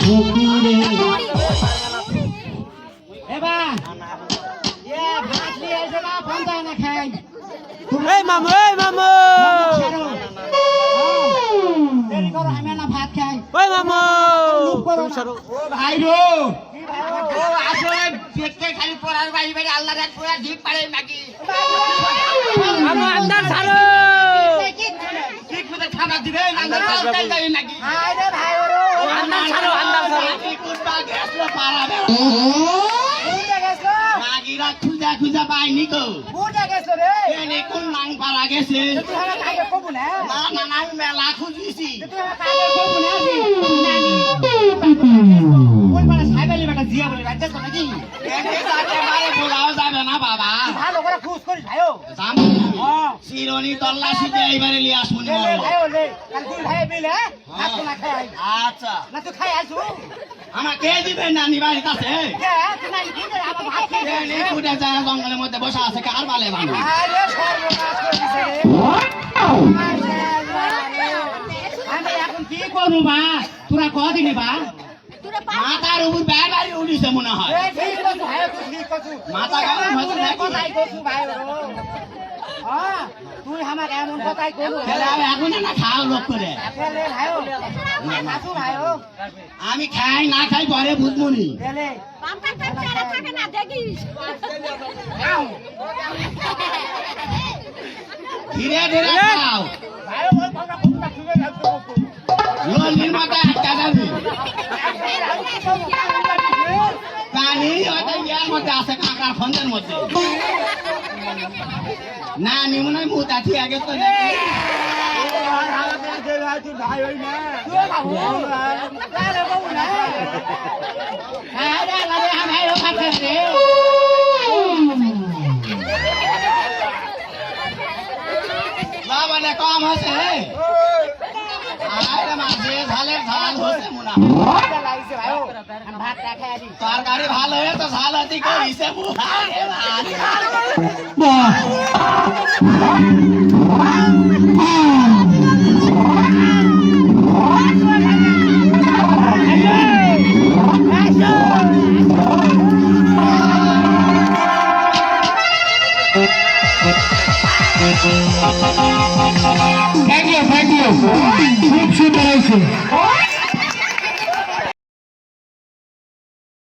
ফকিরে এবার এ ভাত নিয়ে এসে না ফোনটা না খাই এই মামু দেরি করো আমি না ভাত খাই ওই মামু ও ভাই রো ও আসলে পেটে খালি পড়ার বাইরে বাইরে আল্লাহ রাত পুরা ঢিক পারে নাকি মামু আন্দার ছাড়ো ঠিক মতো খাবার দিবে আন্দার চাল যাই নাকি আরে ভাই ওরো আন্দার ছাড়ো কি কুত্তা গেছলো পারাবে বুঝে গেছো মাগিরা খুঁজা খুঁজা পাইনি কো বুঝে গেছো রে এনে কোন নাং পারা গেছে তুই আমার কাকে কবু না না আমি মেলা খুঁজিছি তুই আমার কাকে কবু না কোন পারা সাইবেলি বেটা জিয়া বলে রাখতে তো নাকি এনে যাতে মারে বলাও যাবে না বাবা ভালো করে খুশ করিস ভাইও জানি শিরোনি তল্লাশি দিয়ে এইবারে লিয়ে আসুন লে ভাইও লে কাল তুই ভাই বিলে হাত না খাই আচ্ছা না তুই খাই আসু আমাকে দিবেন না নিবাড়ির কাছে কে তুই না কি করে আমার ভাত খেয়ে এনে কুটে যায় জঙ্গলের মধ্যে বসে আছে কার বালে বানু আরে সর্বনাশ করিস রে আমি এখন কি করবো বা তোরা কদিনে বা মাথার উপর বাড়ি উঠিছে মনে হয় এ ঠিক কছু ভাইও তুই ঠিক কছু মাথা গরম হয়েছে নাকি? কথাই কছু ভাই হ্যাঁ তুই আমাকে এমন কথাই কলু তাহলে আমি এখন না খাও লোক করে ফেলে ভাইও আসু ভাইও আমি খাই না খাই পরে বুঝমুনি ফেলে ধীরে ধীরে খাও ভাইও ওই কথা কথা শুনে লাগতো ললির মাথায় একটা যাবি পানি হয়তো ইয়ার মধ্যে আছে কাঁকড়ার ফন্দের মধ্যে না নিমনে মুখ আছি আগে তো মানে কম হয়েছে মাঝে ঝালের ঝাল হচ্ছে মনে তরকারি ভালো হয়ে তো ঝাল হতে করিছে থ্যাংক ইউ খুব সুন্দর হয়েছে